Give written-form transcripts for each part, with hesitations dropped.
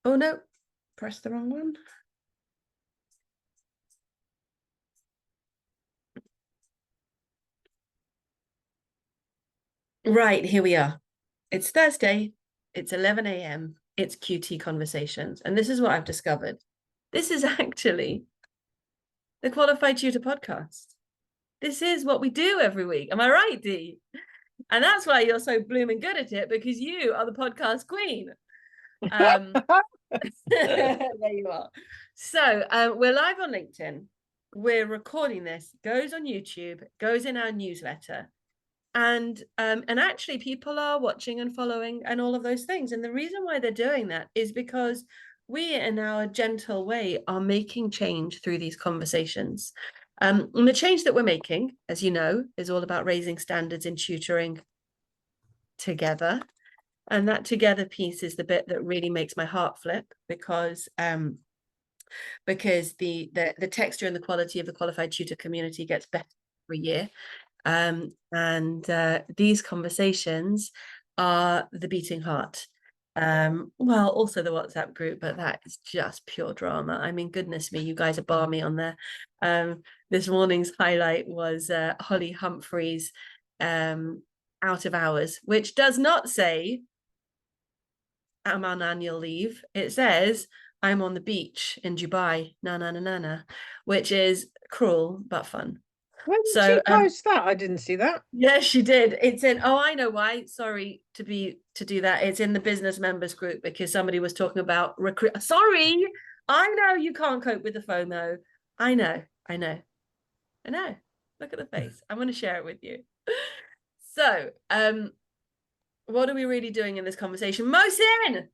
Oh no, press the wrong one. Right, here we are. It's Thursday. It's 11 a.m. It's QT Conversations. And this is what I've discovered. This is actually the Qualified Tutor podcast. This is what we do every week. Am I right, Dee? And that's why you're so blooming good at it, because you are the podcast queen. There you are. So we're live on LinkedIn. We're recording this, goes on YouTube, goes in our newsletter. And actually people are watching and following and all of those things. And the reason why they're doing that is because we, in our gentle way, are making change through these conversations. And the change that we're making, as you know, is all about raising standards in tutoring together. And that together piece is the bit that really makes my heart flip, because the texture and the quality of the qualified tutor community gets better every year. These conversations are the beating heart. Well, also the WhatsApp group, but that is just pure drama. I mean, goodness me, you guys are balmy on there. This morning's highlight was Holly Humphrey's out of hours, which does not say I'm on annual leave. It says I'm on the beach in Dubai, which is cruel but fun. When did she post that? I didn't see that. Yes, she did. It's in, oh, I know why. Sorry to do that. It's in the business members group because somebody was talking about recruit. Sorry, I know you can't cope with the FOMO. I know. Look at the face. I'm going to share it with you. So, what are we really doing in this conversation? Mohsin!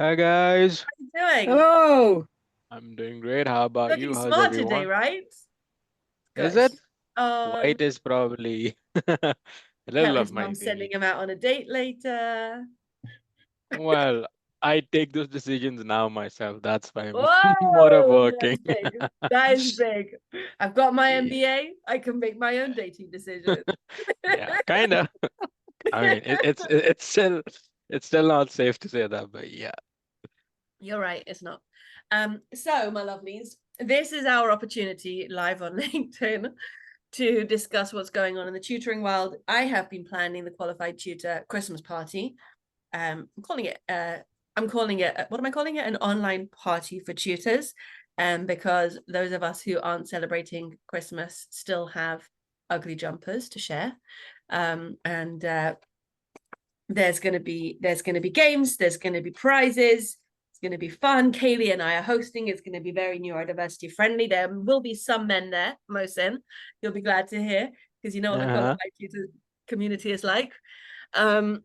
Hi guys. How are you doing? Hello. I'm doing great. How about Looking you? How's smart everyone? today, right? Is Good. it? Oh, White is probably a little of Kevin's my mum sending thing. him out on a date later. Well, I take those decisions now myself. That's why I'm more of Whoa, working. that's big. That is big. I've got my Yeah. MBA. I can make my own dating decisions. Yeah, kind of. I mean, it's still not safe to say that, but yeah. You're right, it's not. So my lovelies, this is our opportunity live on LinkedIn to discuss what's going on in the tutoring world. I have been planning the Qualified Tutor Christmas party. I'm calling it what am I calling it? An online party for tutors. Because those of us who aren't celebrating Christmas still have ugly jumpers to share. There's going to be games, there's going to be prizes, it's going to be fun. Kaylee and I are hosting. It's going to be very neurodiversity friendly. There will be some men there, Mohsin, you'll be glad to hear, because you know what the qualified tutor community is like. And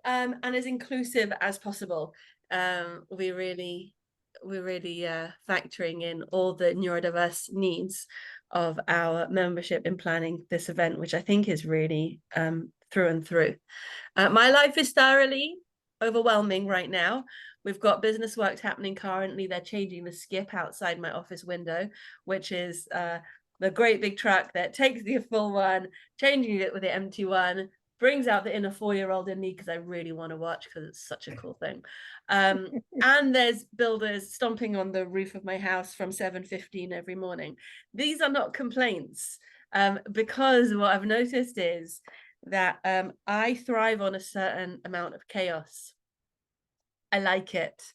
as inclusive as possible. We're really factoring in all the neurodiverse needs of our membership in planning this event, which I think is really through and through. My life is thoroughly overwhelming right now. We've got business works happening currently. They're changing the skip outside my office window, which is the great big truck that takes the full one, changing it with the empty one, brings out the inner 4-year-old in me because I really want to watch, because it's such a cool thing. And there's builders stomping on the roof of my house from 7:15 every morning. These are not complaints, because what I've noticed is that I thrive on a certain amount of chaos. I like it.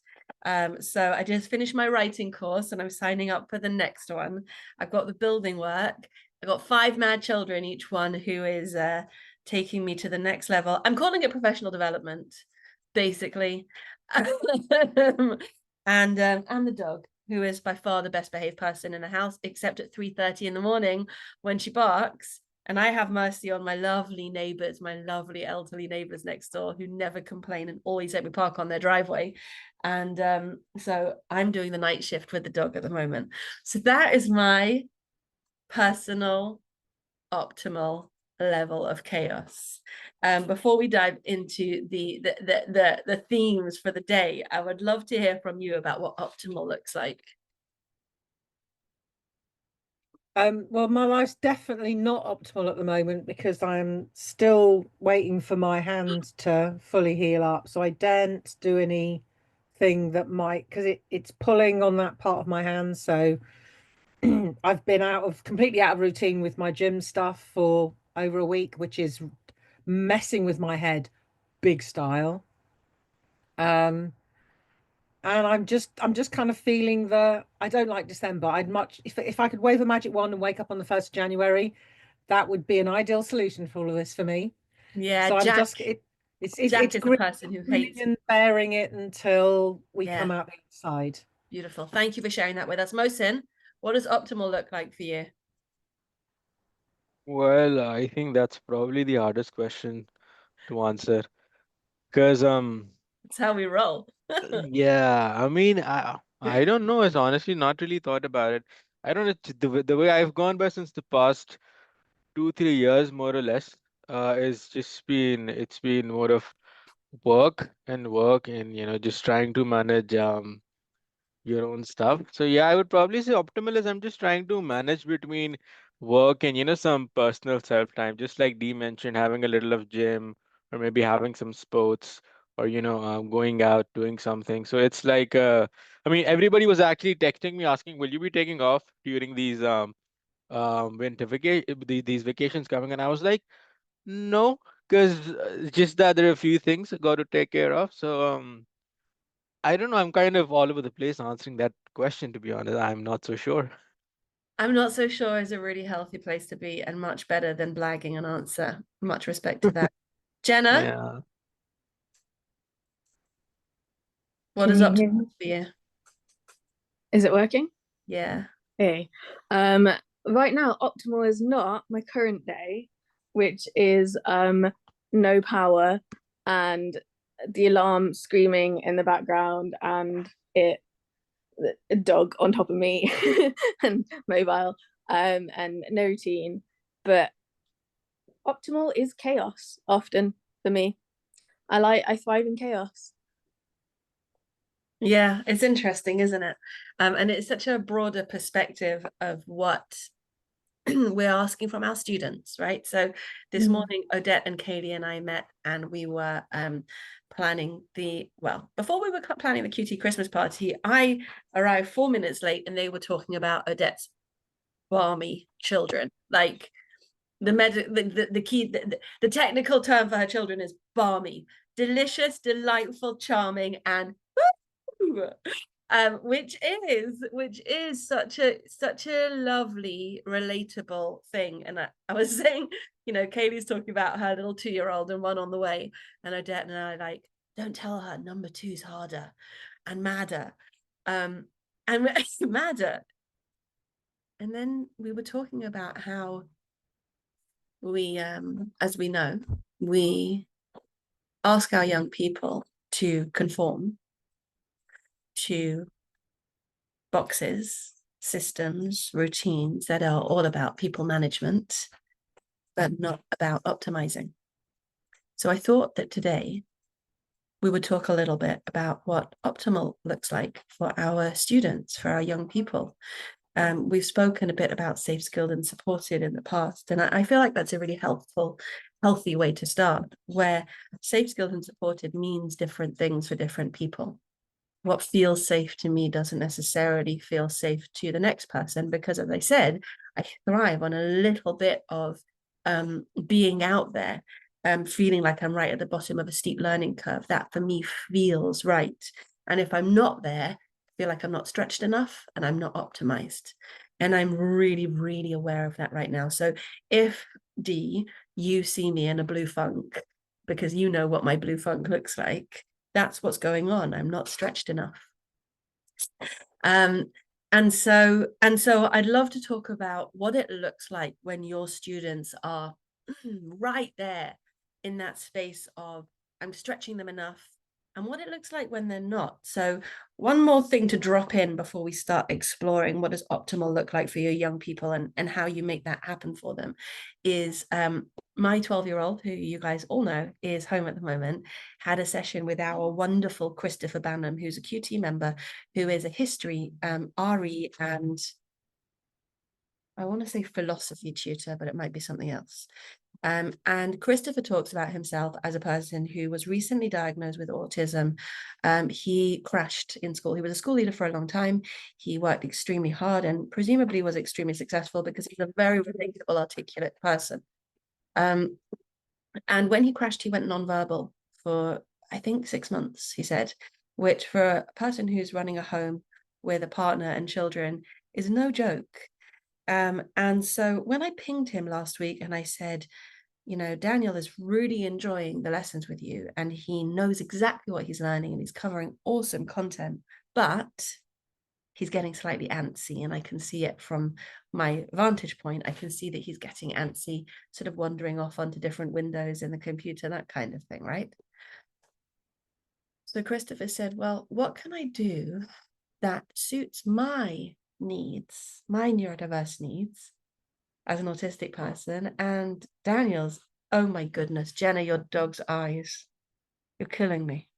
So I just finished my writing course and I'm signing up for the next one. I've got the building work. I've got 5 mad children, each one who is taking me to the next level. I'm calling it professional development, basically. And the dog, who is by far the best behaved person in the house, except at 3:30 in the morning when she barks. And I have mercy on my lovely neighbors, my lovely elderly neighbors next door, who never complain and always let me park on their driveway. And so I'm doing the night shift with the dog at the moment. So that is my personal optimal level of chaos. Before we dive into the themes for the day, I would love to hear from you about what optimal looks like. Well, my life's definitely not optimal at the moment because I'm still waiting for my hand to fully heal up. So I daren't do any thing that might, because it's pulling on that part of my hand. So I've been completely out of routine with my gym stuff for over a week, which is messing with my head big style. And I'm just kind of feeling that I don't like December. I'd much, if I could wave a magic wand and wake up on the 1st of January, that would be an ideal solution for all of this for me. Yeah, So I'm Jack. just Jack it's is the person who grinning hates. and bearing it until we Yeah. come out the other side. Beautiful. Thank you for sharing that with us. Mohsin, what does optimal look like for you? Well, I think that's probably the hardest question to answer because That's how we roll. yeah, I mean I don't know. It's honestly not really thought about it. I don't know the way I've gone by since the past 2 3 years more or less is just it's been more of work and just trying to manage your own stuff. So yeah, I would probably say optimal is I'm just trying to manage between work and some personal self time. Just like Dee mentioned, having a little of gym or maybe having some sports or going out doing something. So it's like I mean everybody was actually texting me asking, will you be taking off during these winter these vacations coming? And I was like, no, because just that there are a few things I got to take care of. So I don't know. I'm kind of all over the place answering that question, to be honest. I'm not so sure. I'm not so sure is a really healthy place to be and much better than blagging an answer. Much respect to that. Jenna, Yeah. what Can is you optimal hear me? for you? Is it working? Yeah. Hey. Right now, optimal is not my current day, which is no power and the alarm screaming in the background and a dog on top of me and mobile and no routine. But optimal is chaos often for me. I thrive in chaos. Yeah, it's interesting, isn't it? And it's such a broader perspective of what we're asking from our students, right? So this morning, Odette and Kaylee and I met and we were planning before we were planning the QT Christmas party, I arrived 4 minutes late and they were talking about Odette's balmy children. Like the technical term for her children is balmy, delicious, delightful, charming, and which is such a lovely relatable thing. And I was saying, Kaylee's talking about her little 2-year-old and one on the way, and Odette and I like, don't tell her number 2's harder and madder, and madder. And then we were talking about how we as we know, we ask our young people to conform to boxes, systems, routines that are all about people management, but not about optimizing. So I thought that today we would talk a little bit about what optimal looks like for our students, for our young people. We've spoken a bit about safe, skilled, and supported in the past, and I feel like that's a really healthy way to start, where safe, skilled, and supported means different things for different people. What feels safe to me doesn't necessarily feel safe to the next person, because, as I said, I thrive on a little bit of being out there, feeling like I'm right at the bottom of a steep learning curve. That for me feels right. And if I'm not there, I feel like I'm not stretched enough and I'm not optimized. And I'm really, really aware of that right now. So if Dee, you see me in a blue funk, because you know what my blue funk looks like, that's what's going on. I'm not stretched enough. And so I'd love to talk about what it looks like when your students are right there in that space of I'm stretching them enough, and what it looks like when they're not. So one more thing to drop in before we start exploring what does optimal look like for your young people and how you make that happen for them is my 12-year-old, who you guys all know is home at the moment, had a session with our wonderful Christopher Banham, who's a QT member, who is a history, RE, and I want to say philosophy tutor, but it might be something else. And Christopher talks about himself as a person who was recently diagnosed with autism. He crashed in school. He was a school leader for a long time. He worked extremely hard and presumably was extremely successful because he's a very relatable, articulate person. And when he crashed, he went nonverbal for, I think, 6 months, he said, which for a person who's running a home with a partner and children is no joke. And so when I pinged him last week and I said, you know, Daniel is really enjoying the lessons with you and he knows exactly what he's learning and he's covering awesome content, but he's getting slightly antsy, and I can see it from my vantage point. I can see that he's getting antsy, sort of wandering off onto different windows in the computer, that kind of thing, right? So Christopher said, well, what can I do that suits my needs, my neurodiverse needs as an autistic person? And Daniel's, oh my goodness, Jenna, your dog's eyes, you're killing me.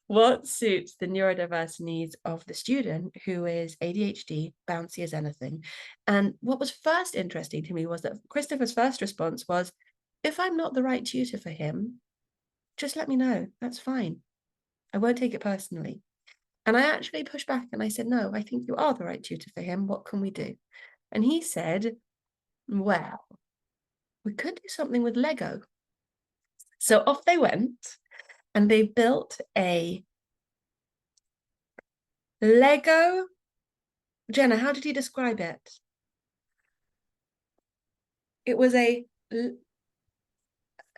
What suits the neurodiverse needs of the student who is ADHD, bouncy as anything? And what was first interesting to me was that Christopher's first response was, if I'm not the right tutor for him, just let me know, that's fine. I won't take it personally. And I actually pushed back and I said, no, I think you are the right tutor for him. What can we do? And he said, well, we could do something with Lego. So off they went and they built a Lego. Jenna, how did he describe it? It was a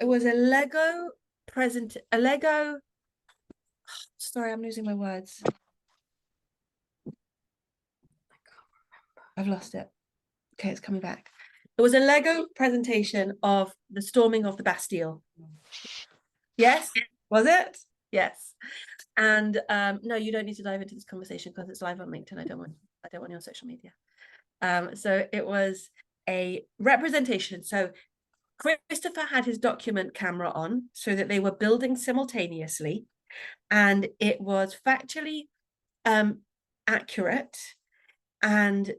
Lego present, a Lego, sorry, I'm losing my words. I've lost it. Okay, it's coming back. It was a Lego presentation of the storming of the Bastille. Yes, was it? Yes. And no, you don't need to dive into this conversation because it's live on LinkedIn. I don't want you on social media. So it was a representation. So Christopher had his document camera on so that they were building simultaneously, and it was factually accurate, and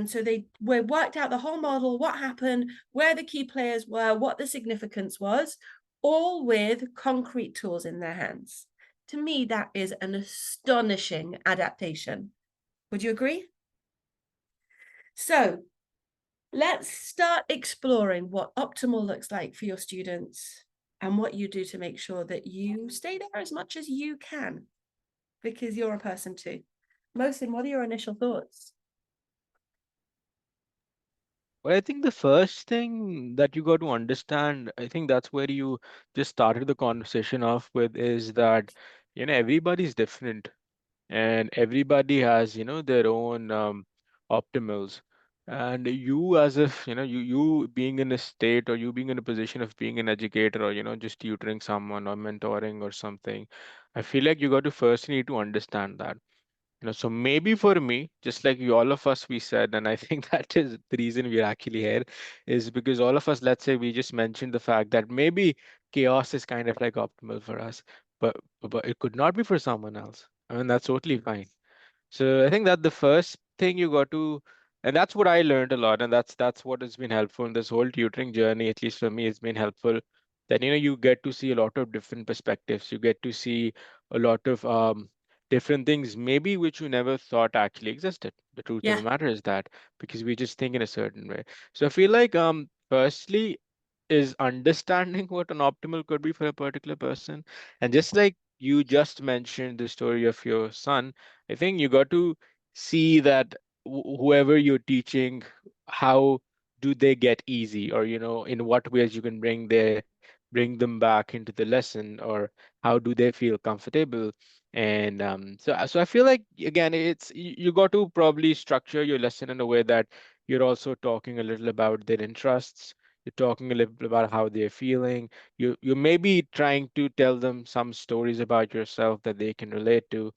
so they worked out the whole model, what happened, where the key players were, what the significance was, all with concrete tools in their hands. To me, that is an astonishing adaptation. Would you agree? So let's start exploring what optimal looks like for your students and what you do to make sure that you stay there as much as you can, because you're a person too. Mohsin, what are your initial thoughts? Well, I think the first thing that you got to understand, I think that's where you just started the conversation off with, is that, everybody's different and everybody has, their own optimals. And you, as if, you being in a state, or you being in a position of being an educator, or, just tutoring someone or mentoring or something, I feel like you got to first need to understand that. So maybe for me, just like all of us, we said, and I think that is the reason we're actually here, is because all of us, let's say we just mentioned the fact that maybe chaos is kind of like optimal for us, but it could not be for someone else. I mean, that's totally fine. So I think that the first thing you got to, and that's what I learned a lot, and that's what has been helpful in this whole tutoring journey. At least for me, it's been helpful that you get to see a lot of different perspectives. You get to see a lot of different things, maybe which you never thought actually existed. The truth of the matter is that, because we just think in a certain way. So I feel like firstly is understanding what an optimal could be for a particular person, and just like you just mentioned the story of your son, I think you got to see that whoever you're teaching, how do they get easy, or in what ways you can bring them back into the lesson, or how do they feel comfortable. And so I feel like, again, it's you got to probably structure your lesson in a way that you're also talking a little about their interests. You're talking a little bit about how they're feeling. You may be trying to tell them some stories about yourself that they can relate to.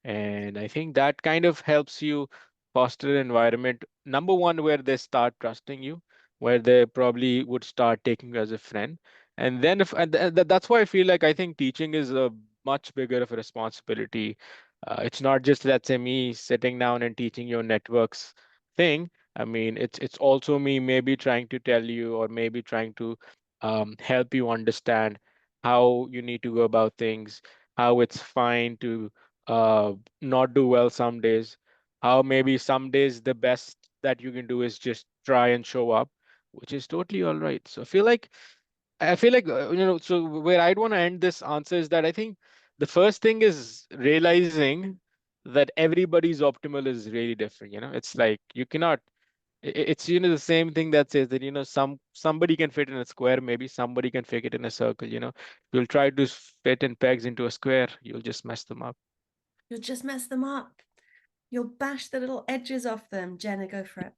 And I think that kind of helps you foster an environment, number one, where they start trusting you, where they probably would start taking you as a friend. And then that's why I feel like I think teaching is a much bigger of a responsibility. It's not just, let's say, me sitting down and teaching your networks thing. I mean, it's also me maybe trying to tell you, or maybe trying to help you understand how you need to go about things, how it's fine to not do well some days, how maybe some days the best that you can do is just try and show up, which is totally all right. So I feel like so where I'd want to end this answer is that I think the first thing is realizing that everybody's optimal is really different. It's like you cannot. It's the same thing that says that somebody can fit in a square, maybe somebody can fit it in a circle. You'll try to fit in pegs into a square, you'll just mess them up. You'll just mess them up. You'll bash the little edges off them. Jenna, go for it.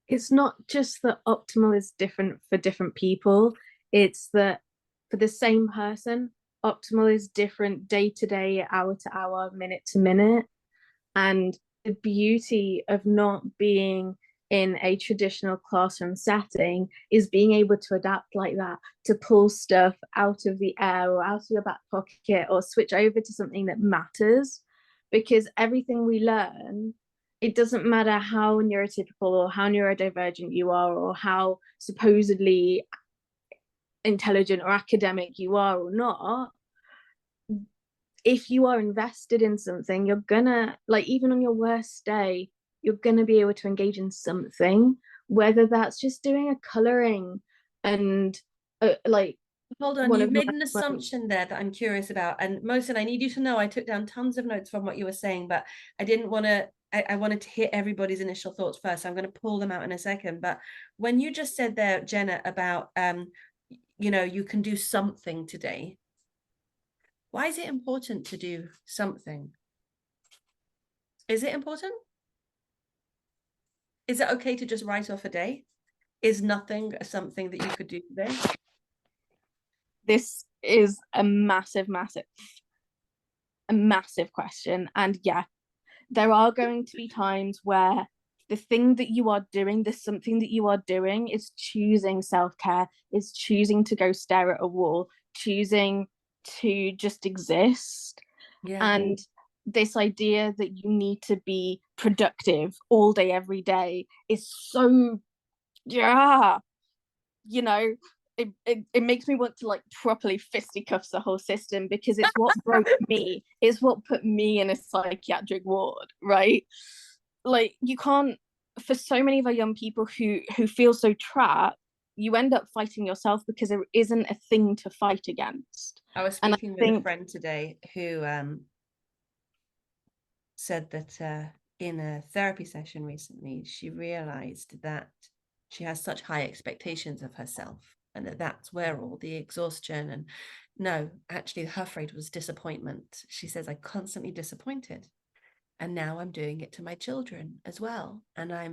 It's not just that optimal is different for different people, it's that for the same person, optimal is different day to day, hour to hour, minute to minute. And the beauty of not being in a traditional classroom setting is being able to adapt like that, to pull stuff out of the air or out of your back pocket, or switch over to something that matters. Because everything we learn, it doesn't matter how neurotypical or how neurodivergent you are, or how supposedly intelligent or academic you are or not, if you are invested in something, you're gonna, like, even on your worst day, you're gonna be able to engage in something, whether that's just doing a coloring and like, hold on, one you've of made my an assumption there that I'm curious about. And Mohsen, I need you to know I took down tons of notes from what you were saying, but I didn't want to, I wanted to hear everybody's initial thoughts first. So I'm going to pull them out in a second. But when you just said there, Jenna, about you can do something today. Why is it important to do something? Is it important? Is it okay to just write off a day? Is nothing something that you could do today? This is a massive question. And yeah, there are going to be times where the thing that you are doing, this something that you are doing, is choosing self-care, is choosing to go stare at a wall, choosing to just exist. Yeah. And this idea that you need to be productive all day, every day is so, yeah, it makes me want to like properly fisticuffs the whole system, because it's what broke me. It's what put me in a psychiatric ward, right? Like, you can't, for so many of our young people who feel so trapped, you end up fighting yourself because there isn't a thing to fight against. I was speaking with a friend today who said that in a therapy session recently, she realized that she has such high expectations of herself, and that's where all the exhaustion, and no, actually her phrase was disappointment. She says, I constantly disappointed, and now I'm doing it to my children as well. And I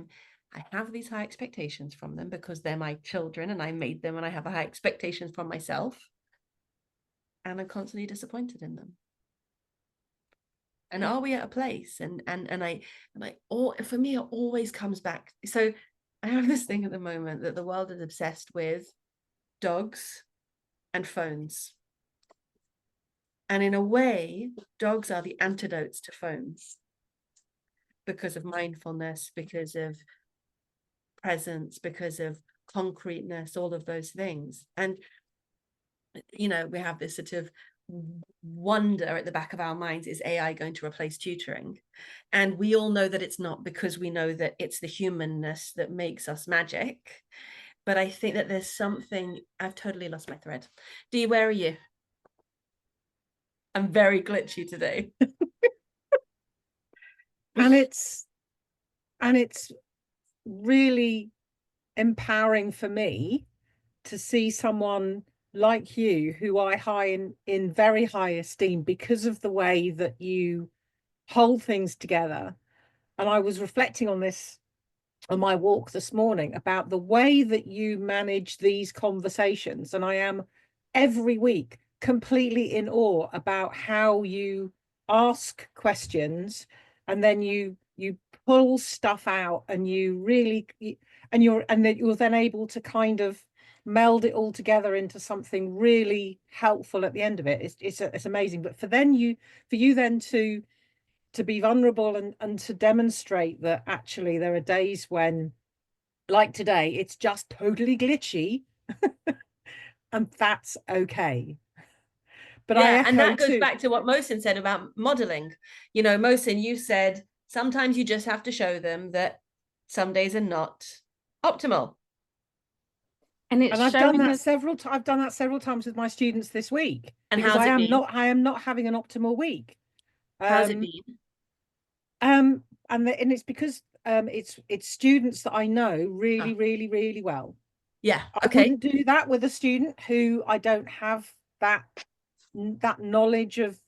have these high expectations from them because they're my children and I made them, and I have high expectations from myself, and I'm constantly disappointed in them. And are we at a place? And for me, it always comes back. So I have this thing at the moment that the world is obsessed with dogs and phones. And in a way, dogs are the antidotes to phones, because of mindfulness, because of presence, because of concreteness, all of those things. And we have this sort of wonder at the back of our minds, is AI going to replace tutoring? And we all know that it's not, because we know that it's the humanness that makes us magic. But I think that there's something, I've totally lost my thread. Dee, where are you? I'm very glitchy today. And it's really empowering for me to see someone like you, who I in very high esteem because of the way that you hold things together. And I was reflecting on this on my walk this morning about the way that you manage these conversations. And I am every week completely in awe about how you ask questions, and then you pull stuff out, and you really, and you're then able to kind of meld it all together into something really helpful at the end of it. It's amazing. But for you then to to be vulnerable and to demonstrate that actually there are days when, like today, it's just totally glitchy and that's okay. But I Yeah, echo and that goes too. back to what Mohsin said about modeling. You know, Mohsin, you said sometimes you just have to show them that some days are not optimal. And it's And I've done showing that us. I've done that several times with my students this week. And because how's it been? I am not having an optimal week. How's it been? And it's because it's students that I know really, really, really well. Yeah. I Okay. wouldn't do that with a student who I don't have that knowledge of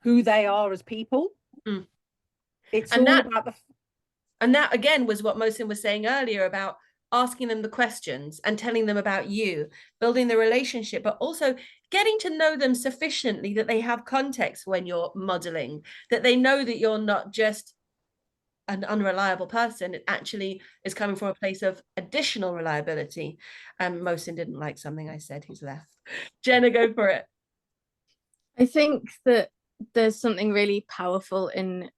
who they are as people. Mm. It's And all that, about and that again was what Mohsin was saying earlier about asking them the questions and telling them about you, building the relationship, but also getting to know them sufficiently that they have context when you're modeling, that they know that you're not just an unreliable person. It actually is coming from a place of additional reliability. Mohsin didn't like something I said. He's left. Jenna, go for it. I think that there's something really powerful in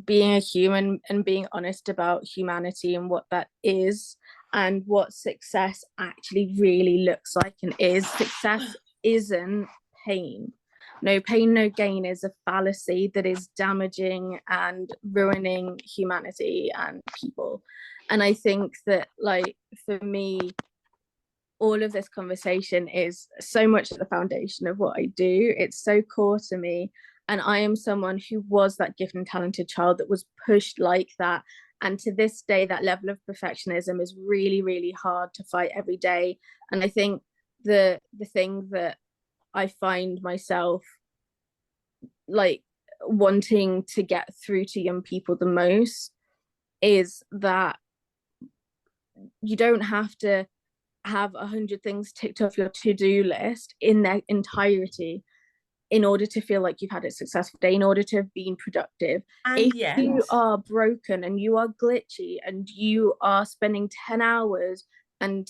being a human and being honest about humanity and what that is and what success actually really looks like and is. Success isn't pain. No pain, no gain is a fallacy that is damaging and ruining humanity and people. And I think that, like, for me, all of this conversation is so much at the foundation of what I do. It's so core to me. And I am someone who was that gifted and talented child that was pushed like that. And to this day, that level of perfectionism is really, really hard to fight every day. And I think the thing that I find myself like wanting to get through to young people the most is that you don't have to have 100 things ticked off your to-do list in their entirety in order to feel like you've had a successful day, in order to have been productive. And if yet, you are broken and you are glitchy and you are spending 10 hours and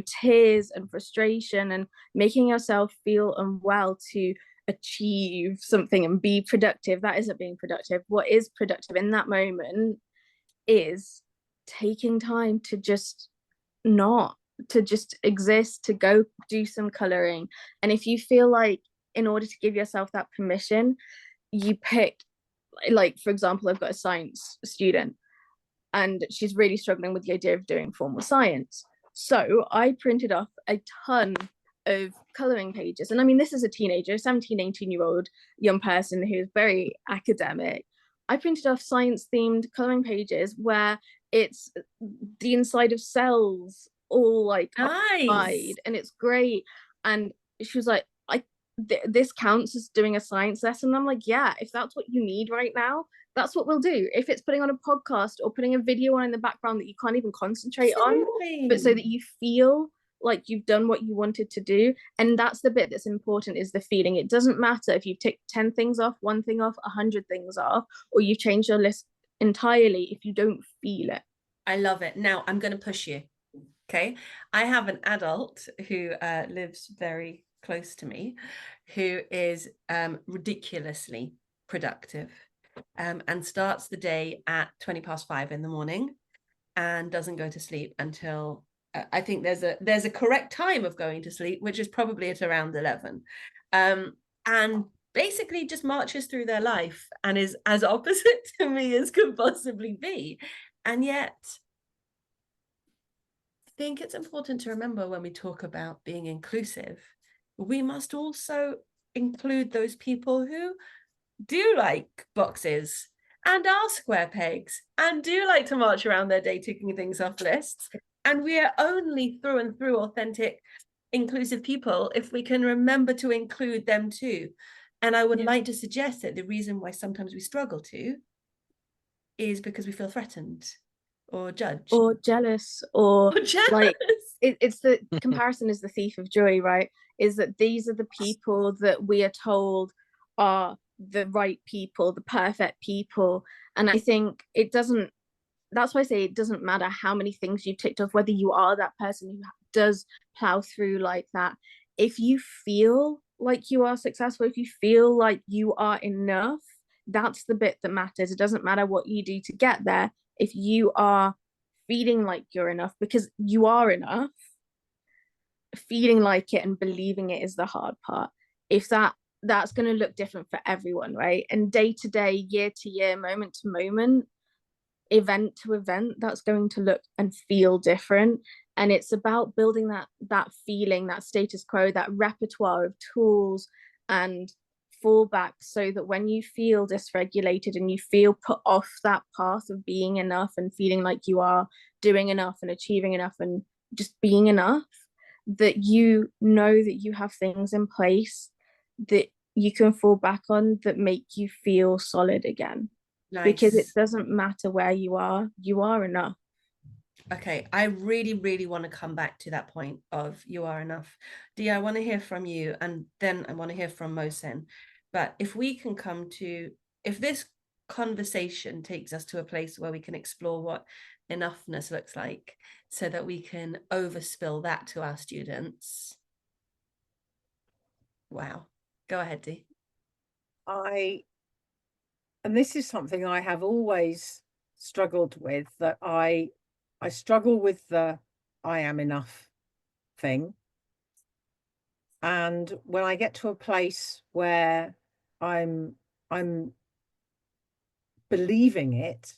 tears and frustration and making yourself feel unwell to achieve something and be productive, that isn't being productive. What is productive in that moment is taking time to just exist, to go do some coloring. And if you feel like, in order to give yourself that permission, you pick, like, for example, I've got a science student and she's really struggling with the idea of doing formal science. So I printed off a ton of coloring pages. And I mean, this is a teenager, 17, 18-year-old young person who's very academic. I printed off science themed coloring pages where it's the inside of cells all like nice. And it's great. And she was like, this counts as doing a science lesson. And I'm like, yeah, if that's what you need right now, that's what we'll do. If it's putting on a podcast or putting a video on in the background that you can't even concentrate on, but so that you feel like you've done what you wanted to do. And that's the bit that's important, is the feeling. It doesn't matter if you've ticked 10 things off, 1 thing off, 100 things off, or you've changed your list entirely if you don't feel it. I love it. Now I'm going to push you. Okay. I have an adult who lives very close to me, who is ridiculously productive and starts the day at 5:20 in the morning and doesn't go to sleep until I think there's a correct time of going to sleep, which is probably at around 11, and basically just marches through their life and is as opposite to me as could possibly be. And yet I think it's important to remember, when we talk about being inclusive, we must also include those people who do like boxes and are square pegs and do like to march around their day ticking things off lists. And we are only through and through authentic, inclusive people if we can remember to include them too. And I would like to suggest that the reason why sometimes we struggle to is because we feel threatened or judged or jealous or jealous. Like it's the comparison is the thief of joy, right? Is that these are the people that we are told are the right people, the perfect people. And I think that's why I say it doesn't matter how many things you've ticked off, whether you are that person who does plow through like that. If you feel like you are successful, if you feel like you are enough, that's the bit that matters. It doesn't matter what you do to get there. If you are feeling like you're enough, because you are enough, feeling like it and believing it is the hard part. If that's going to look different for everyone, right? And day to day, year to year, moment to moment, event to event, that's going to look and feel different. And it's about building that feeling, that status quo, that repertoire of tools and fallback, so that when you feel dysregulated and you feel put off that path of being enough and feeling like you are doing enough and achieving enough and just being enough, that you know that you have things in place that you can fall back on that make you feel solid again. Nice. Because it doesn't matter where you are enough. Okay, I really, really want to come back to that point of you are enough. Dee, I want to hear from you, and then I want to hear from Mohsen. But if we can come to, if this conversation takes us to a place where we can explore what enoughness looks like, so that we can overspill that to our students. Wow. Go ahead, Dee. And this is something I have always struggled with, that I struggle with the I am enough thing. And when I get to a place where I'm believing it,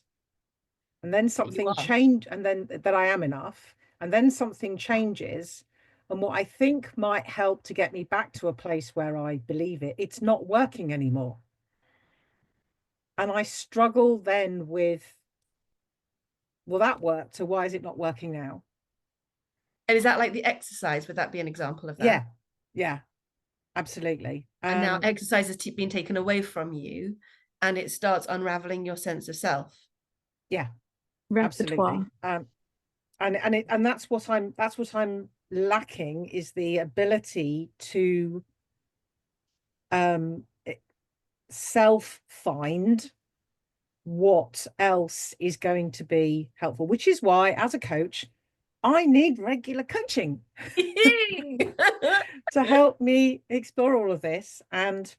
and then something change, and then that I am enough, and then something changes, and what I think might help to get me back to a place where I believe it, it's not working anymore. And I struggle then with, well, that worked, so why is it not working now? And is that like the exercise? Would that be an example of that? Yeah, absolutely. And now exercise has been taken away from you, and it starts unraveling your sense of self. Yeah, Repertoire. Absolutely. And that's what I'm lacking, is the ability to self find what else is going to be helpful, which is why, as a coach, I need regular coaching to help me explore all of this. And,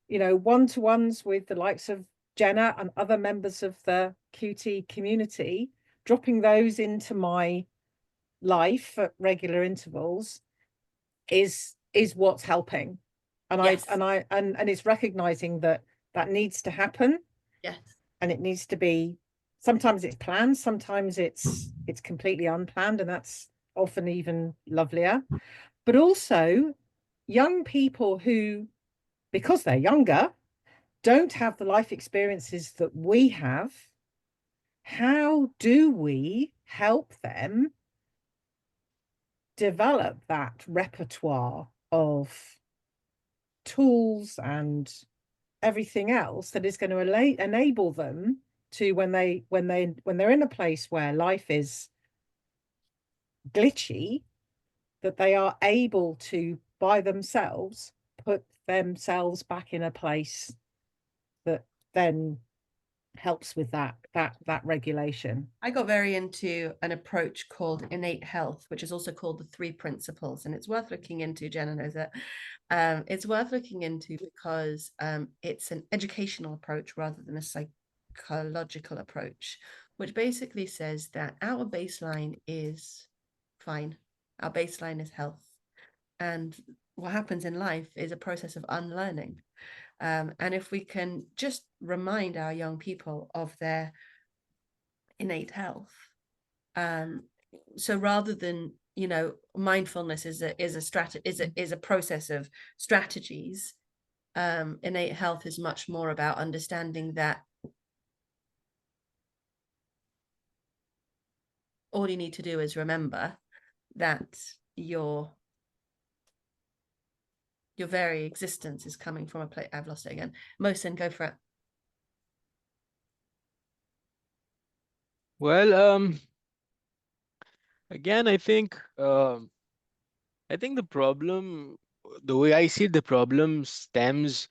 you know, one-to-ones with the likes of Jenna and other members of the QT community, dropping those into my life at regular intervals is what's helping. And yes. And it's recognizing that needs to happen. Yes. And it needs to be, sometimes it's planned, sometimes it's completely unplanned, and that's often even lovelier. But also young people who, because they're younger, don't have the life experiences that we have, how do we help them develop that repertoire of tools and everything else that is going to enable them to, when they're in a place where life is glitchy, that they are able to by themselves put themselves back in a place that then helps with that regulation. I got very into an approach called innate health, which is also called the 3 principles, and it's worth looking into. Jenna knows it. It's worth looking into because it's an educational approach rather than a psychological approach, which basically says that our baseline is fine. Our baseline is health, and what happens in life is a process of unlearning. And if we can just remind our young people of their innate health, so rather than, you know, mindfulness is a process of strategies, innate health is much more about understanding that all you need to do is remember that your very existence is coming from a place. I've lost it again. Mohsen, go for it. Well, again, I think the problem, the way I see it, the problem stems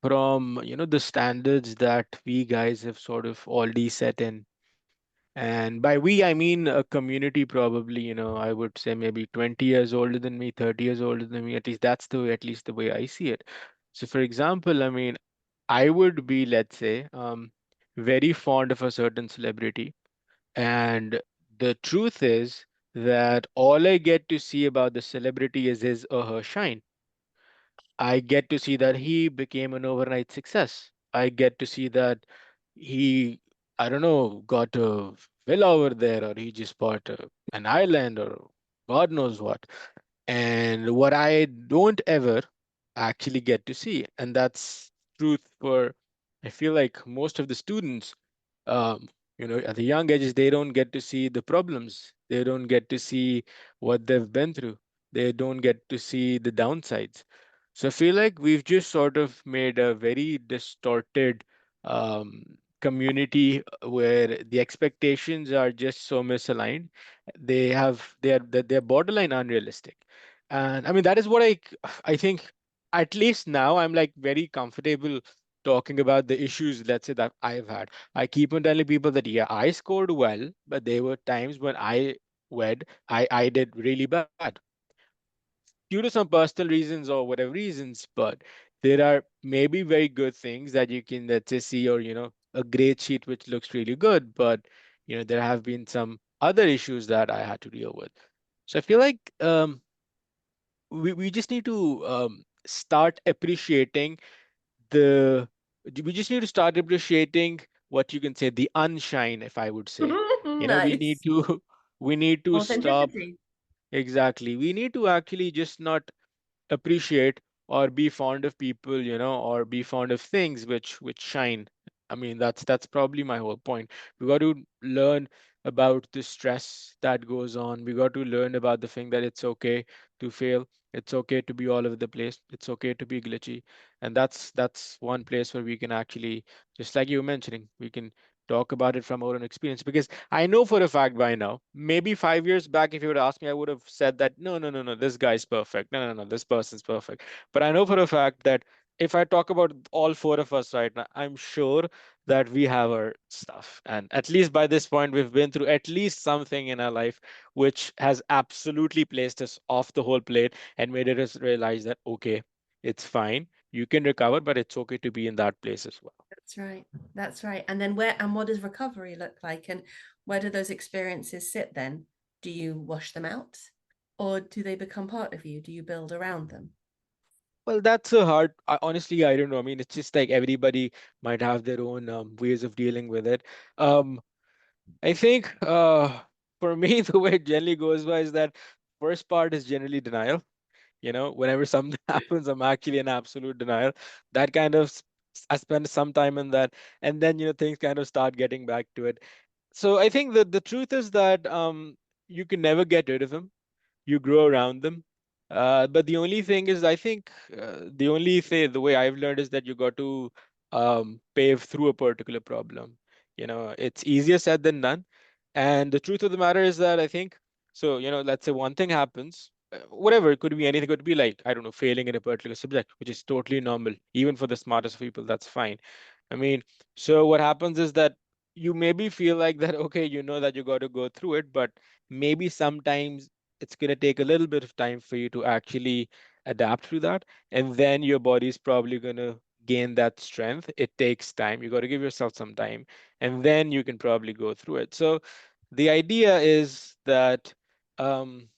from, the standards that we guys have sort of already set in. And by we, I mean a community, probably, I would say maybe 20 years older than me, 30 years older than me. At least that's at least the way I see it. So, for example, I mean, I would be, let's say, very fond of a certain celebrity. And the truth is that all I get to see about the celebrity is his or her shine. I get to see that he became an overnight success. I get to see that he, I don't know, got a villa over there, or he just bought an island, or God knows what. And what I don't ever actually get to see, and that's truth for, I feel like most of the students, um, at the young ages, they don't get to see the problems. They don't get to see what they've been through. They don't get to see the downsides. So I feel like we've just sort of made a very distorted community where the expectations are just so misaligned. They're borderline unrealistic. And I mean, that is what I think, at least now I'm like very comfortable talking about the issues, let's say, that I've had. I keep on telling people that, yeah, I scored well, but there were times when I did really bad due to some personal reasons or whatever reasons. But there are maybe very good things that you can, let's say, see, or, a great sheet which looks really good. But, there have been some other issues that I had to deal with. So I feel like we just need to start appreciating the we just need to start appreciating what you can say, the unshine, if I would say. We need Nice. to we need to stop. Authenticity. Exactly. We need to actually just not appreciate or be fond of people, or be fond of things which shine. I mean, that's probably my whole point. We got to learn about the stress that goes on. We got to learn about the thing that it's okay to fail. It's okay to be all over the place. It's okay to be glitchy. And that's one place where we can actually, just like you were mentioning, we can talk about it from our own experience. Because I know for a fact by now, maybe 5 years back, if you would ask me, I would have said that no, no, no, no, this guy's perfect. No, no, no, this person's perfect. But I know for a fact that if I talk about all four of us right now, I'm sure that we have our stuff. And at least by this point, we've been through at least something in our life which has absolutely placed us off the whole plate and made us realize that, okay, it's fine. You can recover, but it's okay to be in that place as well. That's right. That's right. And then what does recovery look like? And where do those experiences sit then? Do you wash them out? Or do they become part of you? Do you build around them? Well, that's a hard. Honestly, I don't know. I mean, it's just like everybody might have their own ways of dealing with it. Um, I think for me, the way it generally goes by is that first part is generally denial. Whenever something happens, I'm actually in absolute denial. That kind of I spend some time in that, and then things kind of start getting back to it. So I think the truth is that you can never get rid of them. You grow around them. But the only thing is, I think the way I've learned is that you got to pave through a particular problem. It's easier said than done. And the truth of the matter is that I think so. Let's say one thing happens, whatever, it could be anything. It could be like, I don't know, failing in a particular subject, which is totally normal, even for the smartest people. That's fine. I mean, so what happens is that you maybe feel like that, okay, that you got to go through it, but maybe sometimes it's going to take a little bit of time for you to actually adapt to that. And then your body's probably going to gain that strength. It takes time. You got to give yourself some time. And then you can probably go through it. So the idea is that um,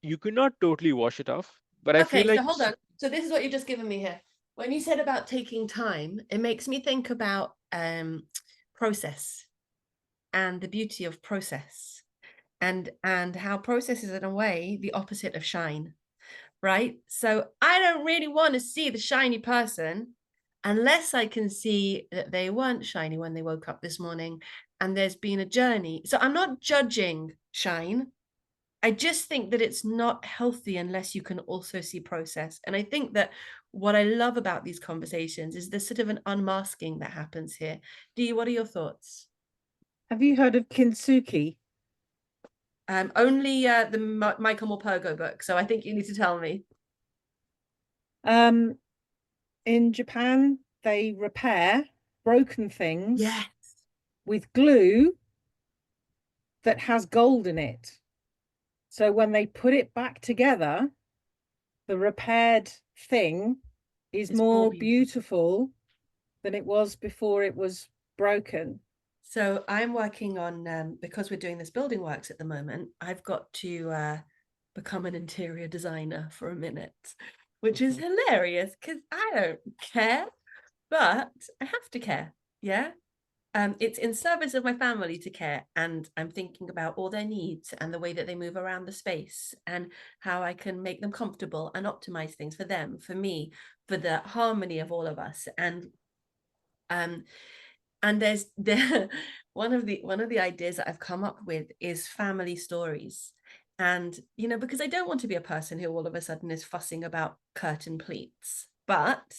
you cannot totally wash it off. But I feel Okay, so like, hold on. So this is what you've just given me here. When you said about taking time, it makes me think about process and the beauty of process and how process is in a way the opposite of shine, right? So I don't really want to see the shiny person unless I can see that they weren't shiny when they woke up this morning and there's been a journey. So I'm not judging shine. I just think that it's not healthy unless you can also see process. And I think that what I love about these conversations is there's sort of an unmasking that happens here. What are your thoughts? Have you heard of kintsugi? Only the Michael Morpurgo book. So I think you need to tell me. In Japan, they repair broken things Yes. with glue that has gold in it. So when they put it back together, the repaired thing is It's more more beautiful than it was before it was broken. So I'm working on, because we're doing this building works at the moment, I've got to become an interior designer for a minute, which is hilarious because I don't care, but I have to care. Yeah. It's in service of my family to care, and I'm thinking about all their needs and the way that they move around the space and how I can make them comfortable and optimize things for them, for me, for the harmony of all of us. And there's one of the ideas that I've come up with is family stories. And because I don't want to be a person who all of a sudden is fussing about curtain pleats, but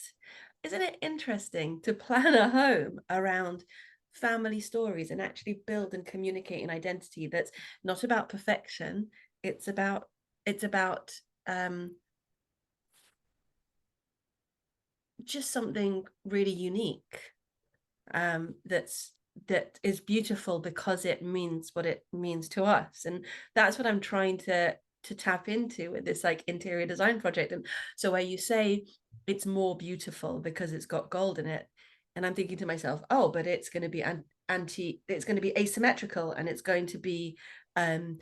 isn't it interesting to plan a home around family stories and actually build and communicate an identity that's not about perfection? It's about just something really unique, that is beautiful because it means what it means to us. And that's what I'm trying to tap into with this like interior design project. And so where you say it's more beautiful because it's got gold in it, and I'm thinking to myself, oh, but it's going to be it's going to be asymmetrical, and it's going to be a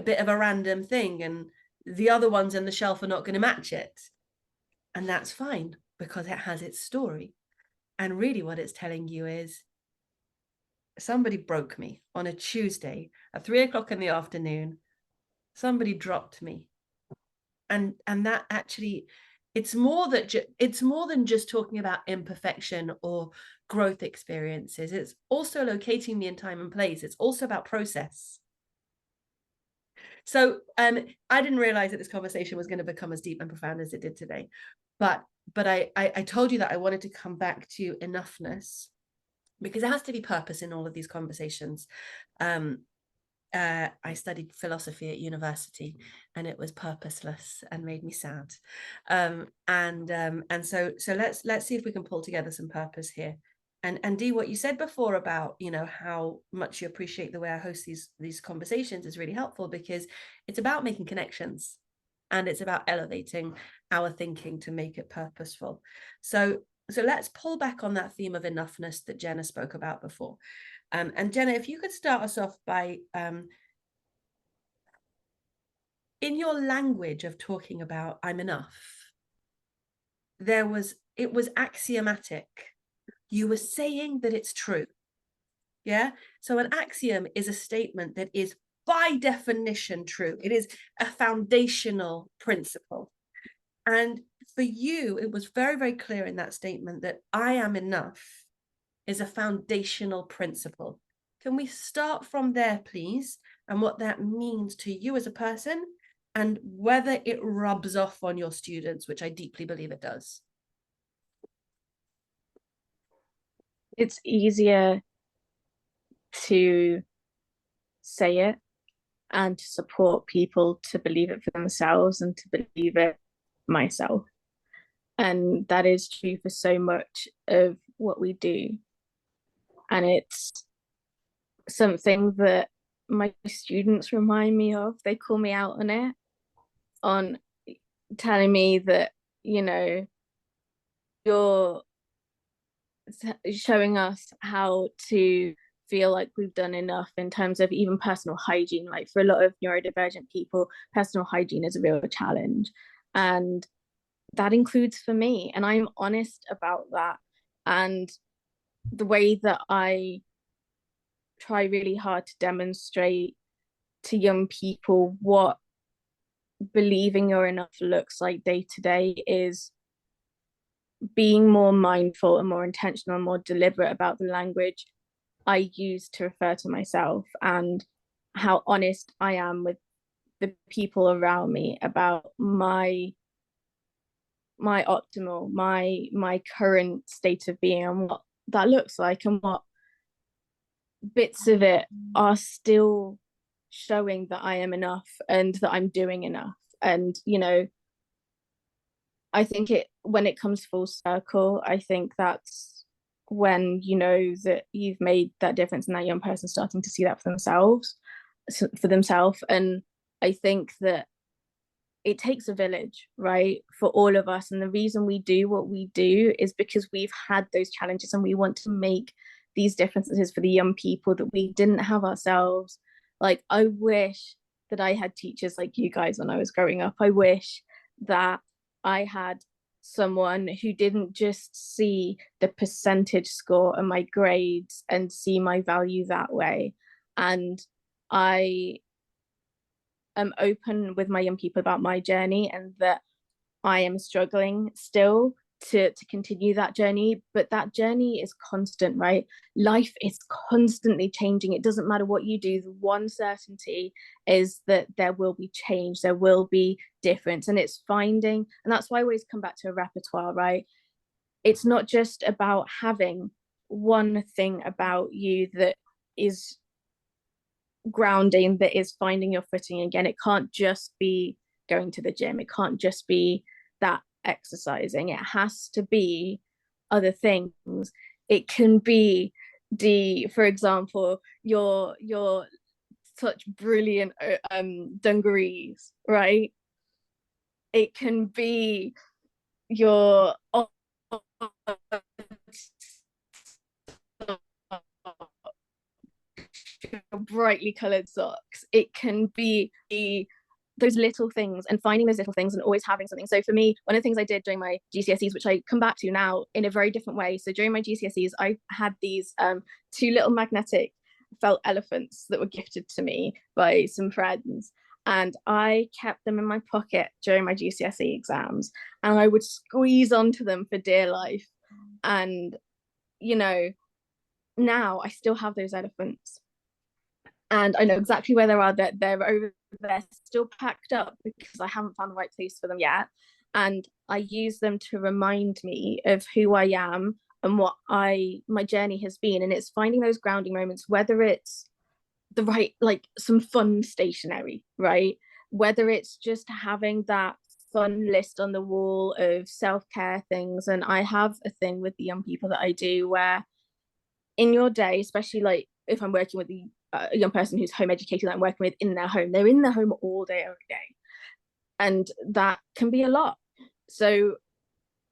bit of a random thing, and the other ones in the shelf are not going to match it. And that's fine because it has its story. And really what it's telling you is somebody broke me on a Tuesday at 3:00 in the afternoon. Somebody dropped me. And that actually, it's more than just talking about imperfection or growth experiences. It's also locating me in time and place. It's also about process. So I didn't realize that this conversation was going to become as deep and profound as it did today. But I told you that I wanted to come back to enoughness, because there has to be purpose in all of these conversations. I studied philosophy at university, and it was purposeless and made me sad. And so let's see if we can pull together some purpose here. And Dee, what you said before about how much you appreciate the way I host these conversations is really helpful, because it's about making connections, and it's about elevating our thinking to make it purposeful. So let's pull back on that theme of enoughness that Jenna spoke about before. And Jenna, if you could start us off by, in your language of talking about I'm enough, it was axiomatic. You were saying that it's true. Yeah. So an axiom is a statement that is by definition true. It is a foundational principle. And for you, it was very, very clear in that statement that I am enough is a foundational principle. Can we start from there, please? And what that means to you as a person, and whether it rubs off on your students, which I deeply believe it does. It's easier to say it and to support people to believe it for themselves and to believe it myself. And that is true for so much of what we do. And it's something that my students remind me of. They call me out on it, on telling me that, you're showing us how to feel like we've done enough in terms of even personal hygiene. Like for a lot of neurodivergent people, personal hygiene is a real challenge. And that includes for me. And I'm honest about that. And the way that I try really hard to demonstrate to young people what believing you're enough looks like day to day is being more mindful and more intentional and more deliberate about the language I use to refer to myself, and how honest I am with the people around me about my optimal, my current state of being, and what that looks like, and what bits of it are still showing that I am enough and that I'm doing enough. And I think when it comes full circle, I think that's when you know that you've made that difference and that young person starting to see that for themselves. And I think that it takes a village, right, for all of us. And the reason we do what we do is because we've had those challenges and we want to make these differences for the young people that we didn't have ourselves. Like, I wish that I had teachers like you guys when I was growing up. I wish that I had someone who didn't just see the percentage score and my grades and see my value that way. And I am open with my young people about my journey and that I am struggling still to continue that journey, but that journey is constant, right? Life is constantly changing. It doesn't matter what you do. The one certainty is that there will be change, there will be difference, and it's finding, and that's why I always come back to a repertoire, right? It's not just about having one thing about you that is grounding, that is finding your footing again. It can't just be going to the gym, it can't just be that exercising, it has to be other things. It can be for example, your such brilliant dungarees, right? It can be your brightly colored socks. It can be those little things, and finding those little things and always having something. So for me, one of the things I did during my GCSEs, which I come back to now in a very different way. So during my GCSEs, I had these 2 little magnetic felt elephants that were gifted to me by some friends. And I kept them in my pocket during my GCSE exams, and I would squeeze onto them for dear life. And, you know, now I still have those elephants. And I know exactly where they are. They're over there, still packed up because I haven't found the right place for them yet. And I use them to remind me of who I am and what my journey has been. And it's finding those grounding moments, whether it's the right, like some fun stationery, right? Whether it's just having that fun list on the wall of self-care things. And I have a thing with the young people that I do where in your day, especially like if I'm working with a young person who's home educated that I'm working with in their home, they're in their home all day, every day. And that can be a lot. So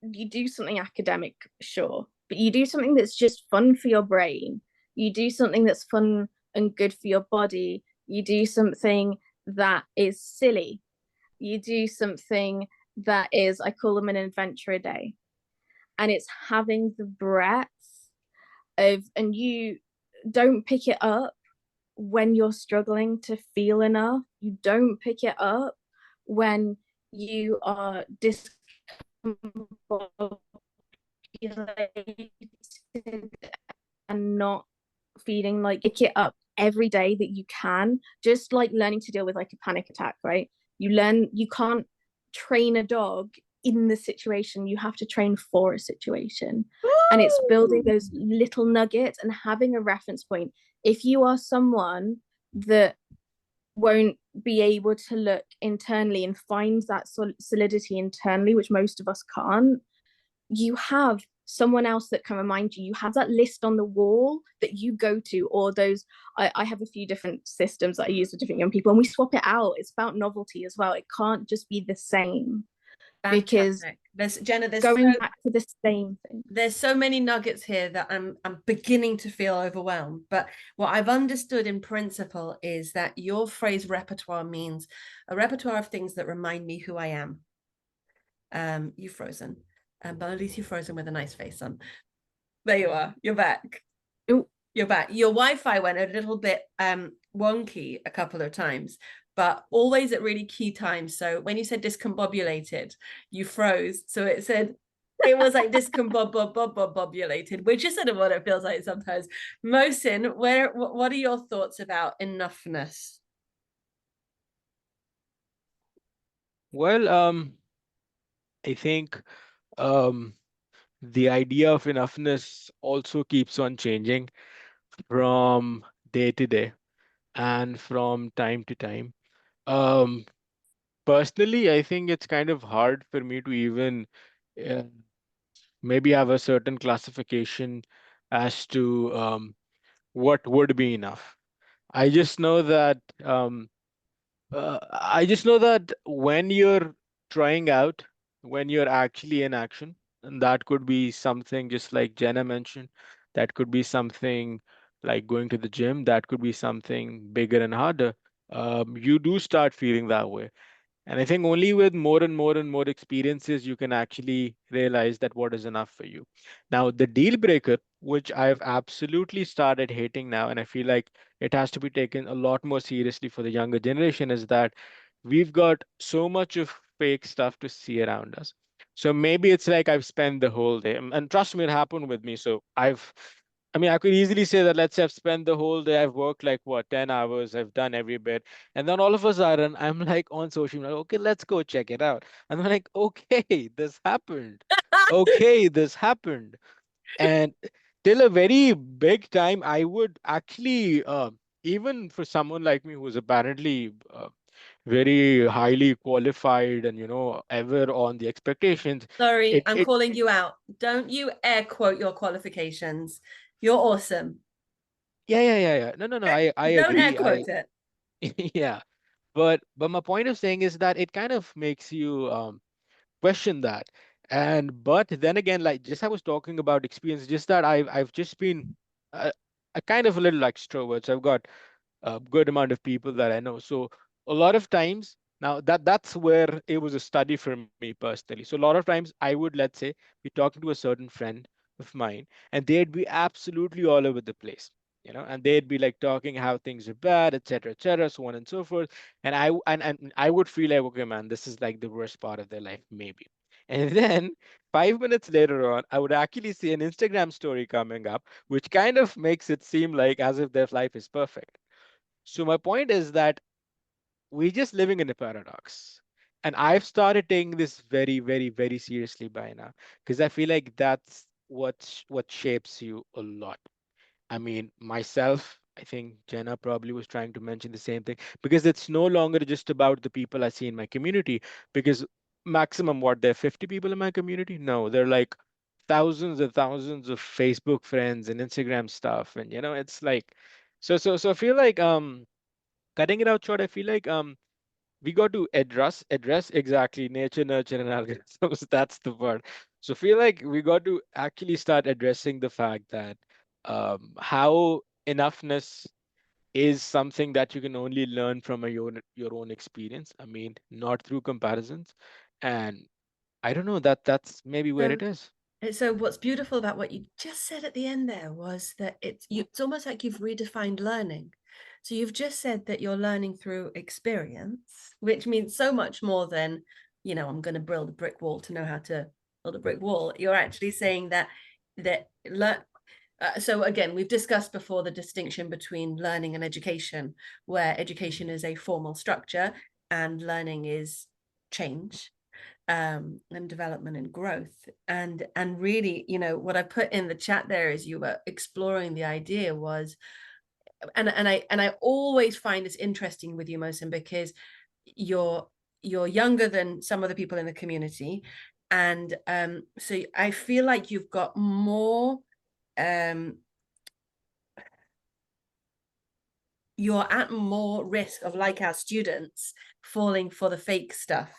you do something academic, sure, but you do something that's just fun for your brain. You do something that's fun and good for your body. You do something that is silly. You do something that is, I call them an adventure a day. And it's having the breadth of, and you don't pick it up when you're struggling to feel enough. You don't pick it up when you are discombobulated and not feeling like, pick it up every day that you can. Just like learning to deal with like a panic attack, right? You can't train a dog in the situation, you have to train for a situation. And it's building those little nuggets and having a reference point. If you are someone that won't be able to look internally and find that solidity internally, which most of us can't, you have someone else that can remind you. You have that list on the wall that you go to, or those, I have a few different systems that I use with different young people, and we swap it out. It's about novelty as well. It can't just be the same. Because Jenna, going back to the same thing. There's so many nuggets here that I'm beginning to feel overwhelmed. But what I've understood in principle is that your phrase repertoire means a repertoire of things that remind me who I am. You've frozen, but at least you've frozen with a nice face on. There you are. You're back. Ooh. You're back. Your Wi-Fi went a little bit wonky a couple of times, but always at really key times. So when you said discombobulated, you froze. So it was like discombobulated, which is sort of what it feels like sometimes. Mohsin, what are your thoughts about enoughness? Well, I think the idea of enoughness also keeps on changing from day to day and from time to time. Um, Personally, I think it's kind of hard for me to even maybe have a certain classification as to what would be enough. I just know that when you're trying out, when you're actually in action, and that could be something just like Jenna mentioned, that could be something like going to the gym, that could be something bigger and harder. You do start feeling that way. And I think only with more and more and more experiences, you can actually realize that what is enough for you. Now, the deal breaker, which I've absolutely started hating now, and I feel like it has to be taken a lot more seriously for the younger generation, is that we've got so much of fake stuff to see around us. So maybe it's like I've spent the whole day, and trust me, it happened with me. So I mean, I could easily say that let's say I've spent the whole day, I've worked like what, 10 hours, I've done every bit. And then all of a sudden, I'm like on social media, okay, let's go check it out. And I'm like, okay, this happened. Okay, this happened. And till a very big time, I would actually, even for someone like me who's apparently very highly qualified and, ever on the expectations, Sorry, it, I'm it, calling you out. Don't you air quote your qualifications. You're awesome. yeah. No, I Don't air agree. quote it. Yeah. But my point of saying is that it kind of makes you question that. And but then again, like just I was talking about experience, just that I've just been a kind of a little extrovert. So I've got a good amount of people that I know. So a lot of times now that's where it was a study for me personally. So a lot of times I would, let's say, be talking to a certain friend of mine, and they'd be absolutely all over the place. And they'd be like talking how things are bad, etc., so on and so forth. And I would feel like, okay, man, this is like the worst part of their life, maybe. And then 5 minutes later on, I would actually see an Instagram story coming up, which kind of makes it seem like as if their life is perfect. So my point is that we're just living in a paradox. And I've started taking this very, very, very seriously by now, because I feel like that's what shapes you a lot. I mean, myself, I think Jenna probably was trying to mention the same thing, because it's no longer just about the people I see in my community, because maximum what, there are 50 people in my community? No, they're like thousands and thousands of Facebook friends and Instagram stuff. And it's like so I feel like cutting it out short, I feel like we got to address exactly nature, nurture, and algorithms. That's the word. So feel like we got to actually start addressing the fact that how enoughness is something that you can only learn from your own experience. I mean, not through comparisons. And I don't know, that's maybe where So it is. So what's beautiful about what you just said at the end there was that it's almost like you've redefined learning. So you've just said that you're learning through experience, which means so much more than, I'm going to build a brick wall to know how to build a brick wall. You're actually saying that so again, we've discussed before the distinction between learning and education, where education is a formal structure and learning is change and development and growth. And really, what I put in the chat there as you were exploring the idea was, and I always find this interesting with you, Mohsen, because you're younger than some of the people in the community, and so I feel like you've got more you're at more risk of, like our students, falling for the fake stuff.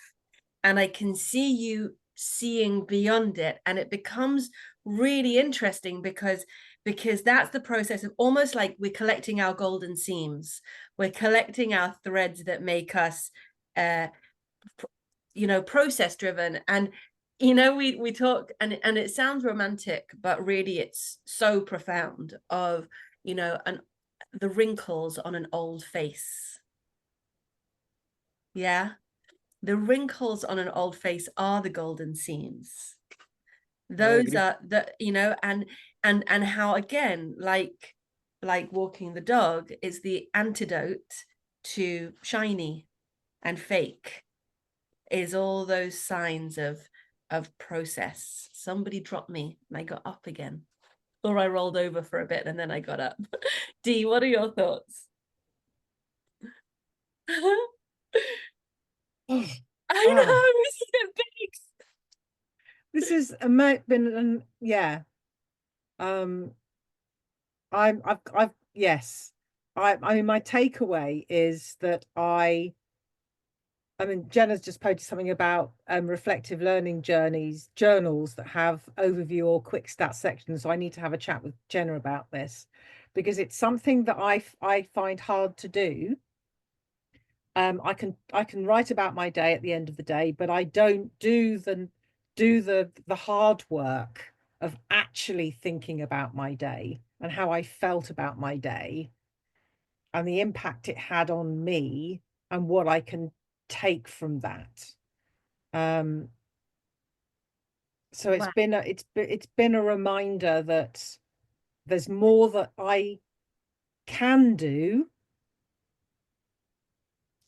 And I can see you seeing beyond it, and it becomes really interesting because that's the process of, almost like we're collecting our golden seams, we're collecting our threads that make us process driven. And we talk, and it sounds romantic, but really it's so profound, of an the wrinkles on an old face. Yeah, the wrinkles on an old face are the golden seams. I Those agree. are and how, again, like walking the dog is the antidote to shiny and fake, is all those signs of process. Somebody dropped me and I got up again, or I rolled over for a bit and then I got up. Dee, what are your thoughts? I know, isn't it big? This has been, yeah. Yes. I mean, my takeaway is that I mean, Jenna's just posted something about reflective learning journals that have overview or quick stat sections. So I need to have a chat with Jenna about this, because it's something that I find hard to do. I can write about my day at the end of the day, but I don't do the hard work of actually thinking about my day and how I felt about my day and the impact it had on me and what I can take from that. So it's been a reminder that there's more that I can do,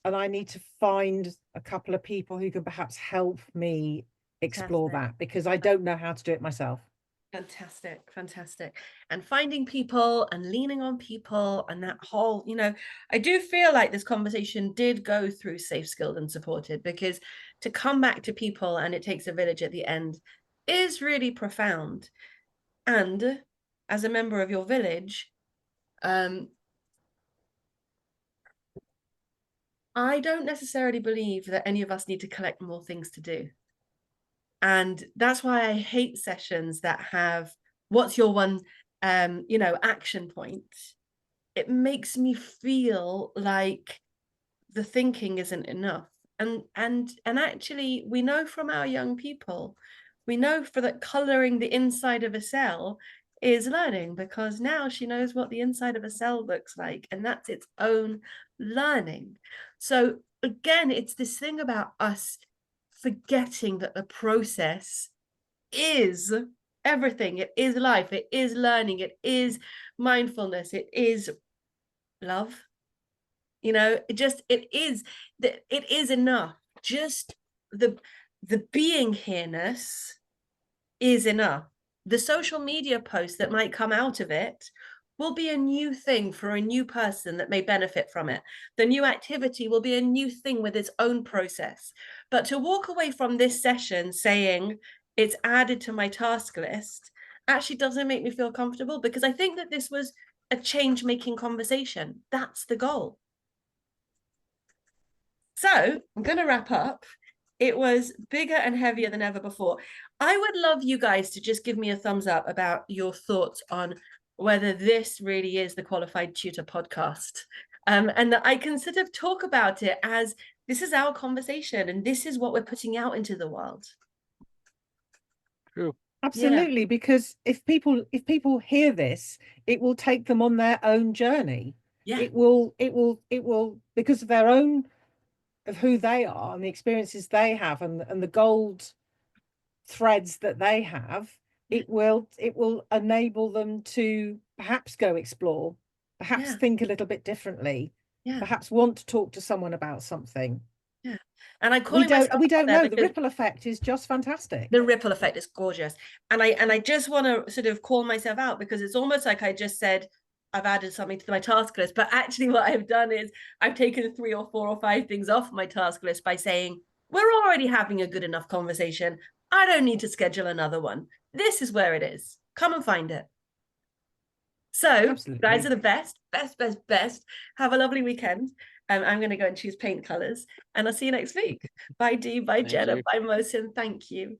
and I need to find a couple of people who can perhaps help me explore that, because I don't know how to do it myself. Fantastic, fantastic. And finding people and leaning on people and that whole, I do feel like this conversation did go through safe, skilled, and supported, because to come back to people and it takes a village at the end is really profound. And as a member of your village, I don't necessarily believe that any of us need to collect more things to do. And that's why I hate sessions that have, what's your one, action point? It makes me feel like the thinking isn't enough. And actually, we know from our young people, we know for that coloring the inside of a cell is learning, because now she knows what the inside of a cell looks like, and that's its own learning. So again, it's this thing about us forgetting that the process is everything. It is life, it is learning, it is mindfulness, it is love. It is enough. Just the being here-ness is enough. The social media post that might come out of it will be a new thing for a new person that may benefit from it. The new activity will be a new thing with its own process. But to walk away from this session saying it's added to my task list actually doesn't make me feel comfortable, because I think that this was a change-making conversation. That's the goal. So I'm going to wrap up. It was bigger and heavier than ever before. I would love you guys to just give me a thumbs up about your thoughts on whether this really is the Qualified Tutor podcast. And that I can sort of talk about it as this is our conversation and this is what we're putting out into the world. True. Absolutely, yeah. Because if people hear this, it will take them on their own journey. Yeah. It will, because of their own, of who they are and the experiences they have and the gold threads that they have, it will enable them to perhaps go explore, perhaps think a little bit differently, perhaps want to talk to someone about something. Yeah. And I call we don't know. The ripple effect is just fantastic. The ripple effect is gorgeous. And I just want to sort of call myself out, because it's almost like I just said, I've added something to my task list. But actually what I've done is I've taken 3 or 4 or 5 things off my task list by saying, we're already having a good enough conversation. I don't need to schedule another one. This is where it is. Come and find it. So absolutely. You guys are the best. Have a lovely weekend. I'm going to go and choose paint colors, and I'll see you next week. Bye, Dee. Bye, Jenna. Bye, Mohsin. Thank you.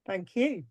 Thank you.